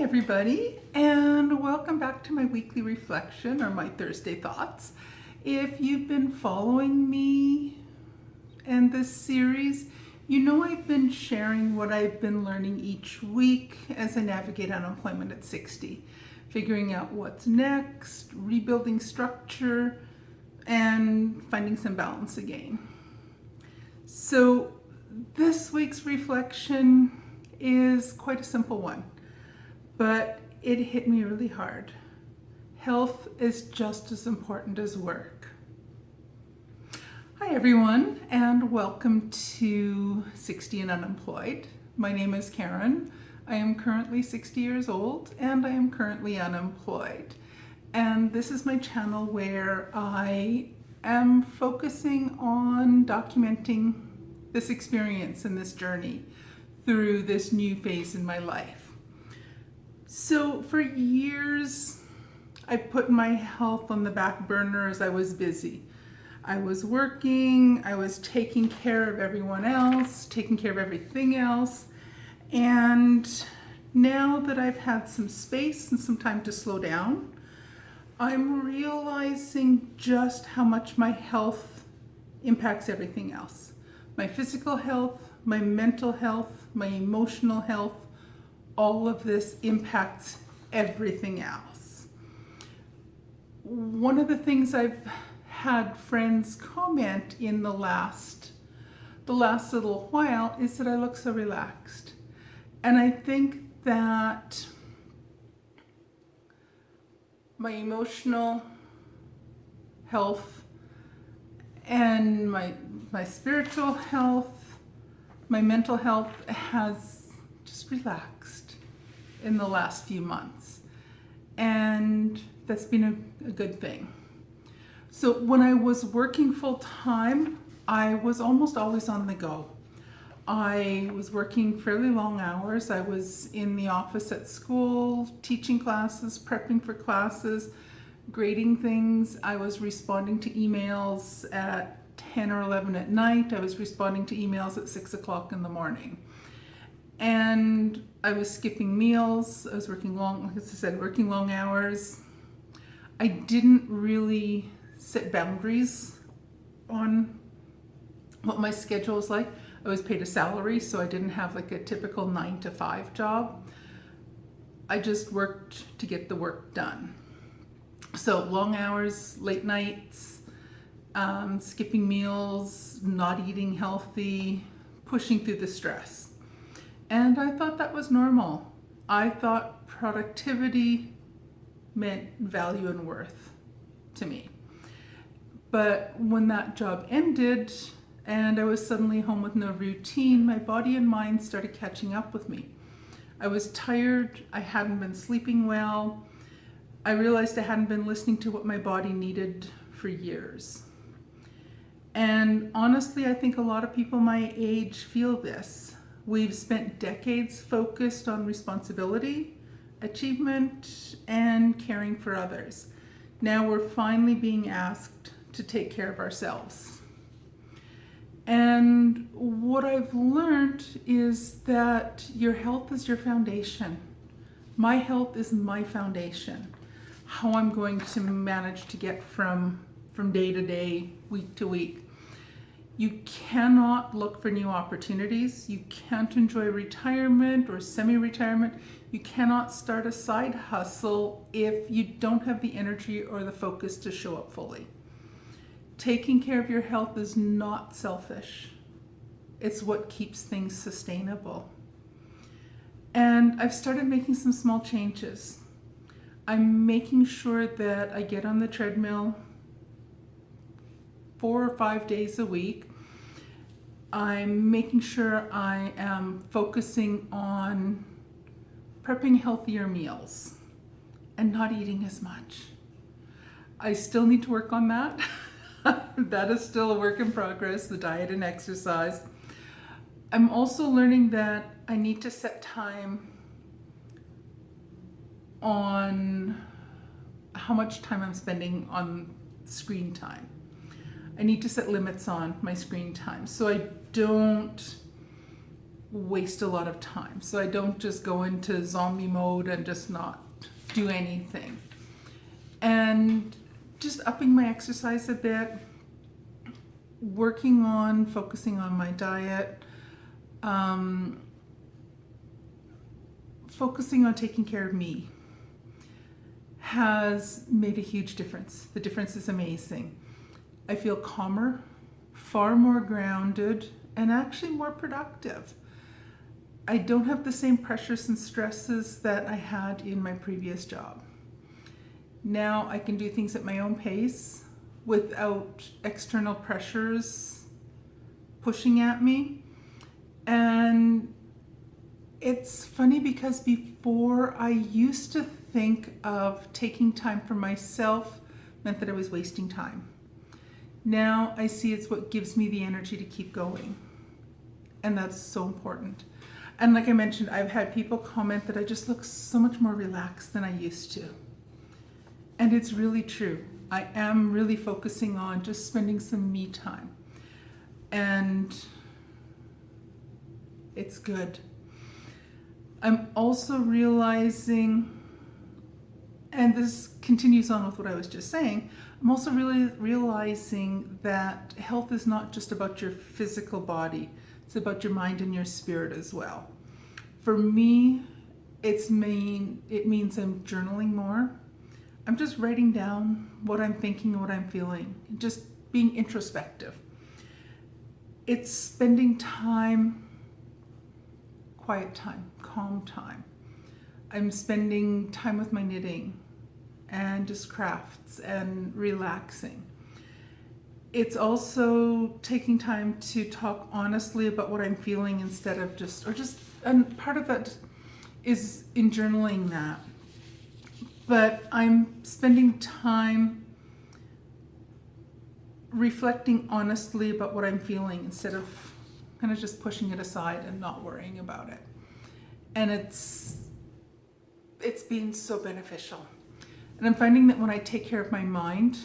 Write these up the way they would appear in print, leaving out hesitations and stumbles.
everybody, and welcome back to my weekly reflection or my Thursday thoughts. If you've been following me and this series, you know I've been sharing what I've been learning each week as I navigate unemployment at 60, figuring out what's next, rebuilding structure, and finding some balance again. So this week's reflection is quite a simple one, but it hit me really hard. Health is just as important as work. Hi everyone, and welcome to 60 and Unemployed. My name is Karen. I am currently 60 years old and I am currently unemployed. And this is my channel where I am focusing on documenting this experience and this journey through this new phase in my life. So for years, I put my health on the back burner as I was busy. I was working, I was taking care of everyone else, taking care of everything else. And now that I've had some space and some time to slow down, I'm realizing just how much my health impacts everything else. My physical health, my mental health, my emotional health, all of this impacts everything else. One of the things I've had friends comment in the last little while is that I look so relaxed. And I think that my emotional health and my spiritual health, my mental health has just relaxed in the last few months. And that's been a good thing. So when I was working full time, I was almost always on the go. I was working fairly long hours. I was in the office at school, teaching classes, prepping for classes, grading things. I was responding to emails at 10 or 11 at night. I was responding to emails at 6 o'clock in the morning. And I was skipping meals. I was working working long hours. I didn't really set boundaries on what my schedule was like. I was paid a salary, so I didn't have like a typical 9 to 5 job. I just worked to get the work done. So long hours, late nights, skipping meals, not eating healthy, pushing through the stress. And I thought that was normal. I thought productivity meant value and worth to me. But when that job ended and I was suddenly home with no routine, my body and mind started catching up with me. I was tired, I hadn't been sleeping well. I realized I hadn't been listening to what my body needed for years. And honestly, I think a lot of people my age feel this. We've spent decades focused on responsibility, achievement, and caring for others. Now we're finally being asked to take care of ourselves. And what I've learned is that your health is your foundation. My health is my foundation. How I'm going to manage to get from day to day, week to week. You cannot look for new opportunities. You can't enjoy retirement or semi-retirement. You cannot start a side hustle if you don't have the energy or the focus to show up fully. Taking care of your health is not selfish. It's what keeps things sustainable. And I've started making some small changes. I'm making sure that I get on the treadmill 4 or 5 days a week. I'm making sure I am focusing on prepping healthier meals and not eating as much. I still need to work on that. That is still a work in progress, the diet and exercise. I'm also learning that I need to set time on how much time I'm spending on screen time. I need to set limits on my screen time so I don't waste a lot of time. So I don't just go into zombie mode and just not do anything. And just upping my exercise a bit, focusing on my diet, focusing on taking care of me has made a huge difference. The difference is amazing. I feel calmer, far more grounded, and actually more productive. I don't have the same pressures and stresses that I had in my previous job. Now I can do things at my own pace without external pressures pushing at me. And it's funny because before I used to think of taking time for myself meant that I was wasting time. Now I see it's what gives me the energy to keep going. And that's so important. And like I mentioned, I've had people comment that I just look so much more relaxed than I used to. And it's really true. I am really focusing on just spending some me time. And it's good. I'm also realizing, and this continues on with what I was just saying, I'm also really realizing that health is not just about your physical body. It's about your mind and your spirit as well. For me, it means I'm journaling more. I'm just writing down what I'm thinking and what I'm feeling, just being introspective. It's spending time, quiet time, calm time. I'm spending time with my knitting and just crafts and relaxing. It's also taking time to talk honestly about what I'm feeling instead of and part of it is in journaling that. But I'm spending time reflecting honestly about what I'm feeling instead of kind of just pushing it aside and not worrying about it. And it's been so beneficial. And I'm finding that when I take care of my mind,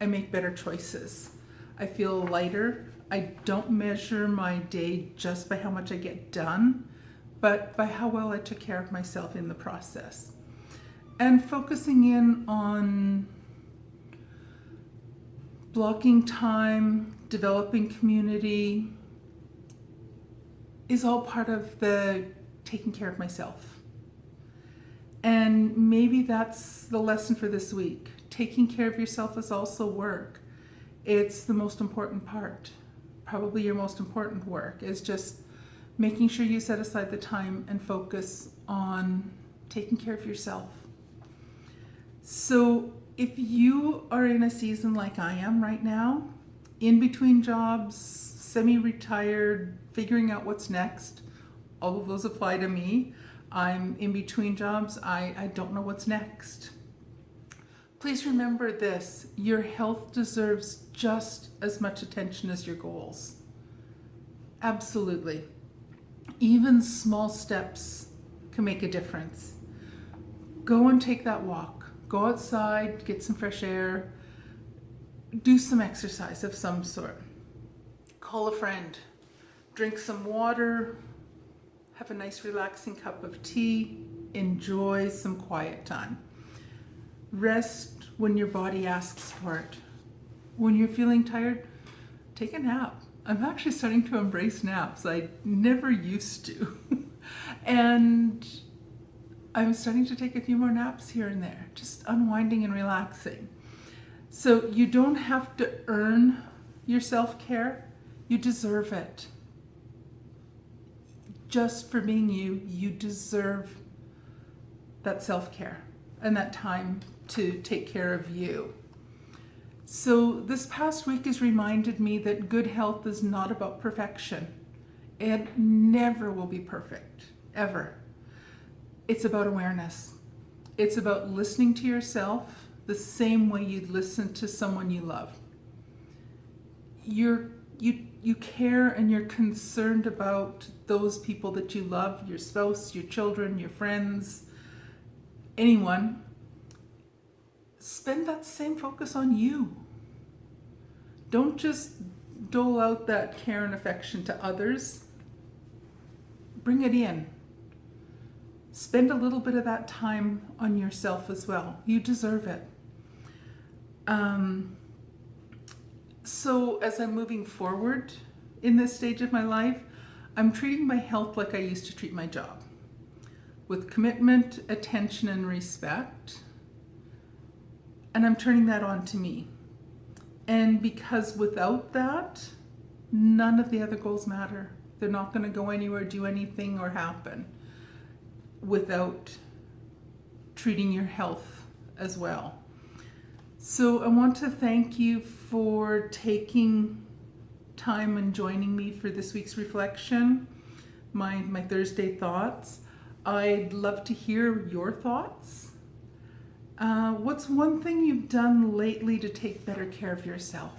I make better choices. I feel lighter. I don't measure my day just by how much I get done, but by how well I took care of myself in the process. And focusing in on blocking time, developing community is all part of the taking care of myself. And maybe that's the lesson for this week. Taking care of yourself is also work. It's the most important part. Probably your most important work is just making sure you set aside the time and focus on taking care of yourself. So if you are in a season like I am right now, in between jobs, semi-retired, figuring out what's next, all of those apply to me. I'm in between jobs. I don't know what's next. Please remember this, your health deserves just as much attention as your goals. Absolutely. Even small steps can make a difference. Go and take that walk. Go outside, get some fresh air, do some exercise of some sort. Call a friend, drink some water, have a nice relaxing cup of tea, enjoy some quiet time. Rest when your body asks for it. When you're feeling tired, take a nap. I'm actually starting to embrace naps. I never used to. And I'm starting to take a few more naps here and there, just unwinding and relaxing. So you don't have to earn your self-care. You deserve it. Just for being you, you deserve that self-care and that time to take care of you. So this past week has reminded me that good health is not about perfection. It never will be perfect, ever. It's about awareness. It's about listening to yourself the same way you'd listen to someone you love. You care and you're concerned about those people that you love, your spouse, your children, your friends, anyone. Spend that same focus on you. Don't just dole out that care and affection to others. bring it in. Spend a little bit of that time on yourself as well. You deserve it. So as I'm moving forward in this stage of my life, I'm treating my health like I used to treat my job, with commitment, attention, and respect. And I'm turning that on to me. And because without that, none of the other goals matter. They're not going to go anywhere, do anything, or happen without treating your health as well. So I want to thank you for taking time and joining me for this week's reflection, my Thursday thoughts. I'd love to hear your thoughts. What's one thing you've done lately to take better care of yourself?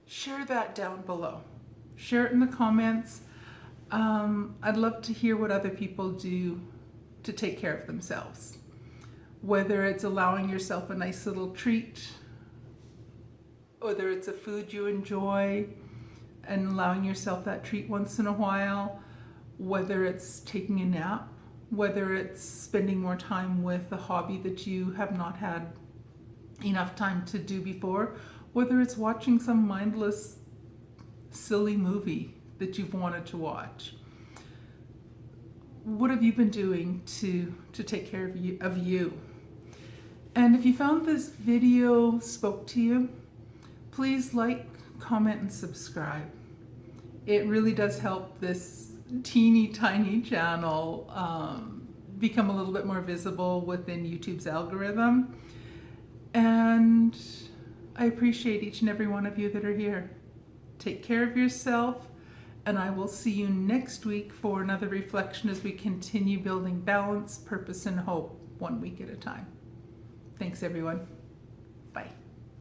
Share that down below. Share it in the comments. I'd love to hear what other people do to take care of themselves. Whether it's allowing yourself a nice little treat, whether it's a food you enjoy and allowing yourself that treat once in a while, whether it's taking a nap, whether it's spending more time with a hobby that you have not had enough time to do before, whether it's watching some mindless, silly movie that you've wanted to watch. What have you been doing to take care of you? And if you found this video spoke to you, please like, comment, and subscribe. It really does help this teeny tiny channel become a little bit more visible within YouTube's algorithm. And I appreciate each and every one of you that are here. Take care of yourself, and I will see you next week for another reflection as we continue building balance, purpose, and hope 1 week at a time. Thanks, everyone. Bye.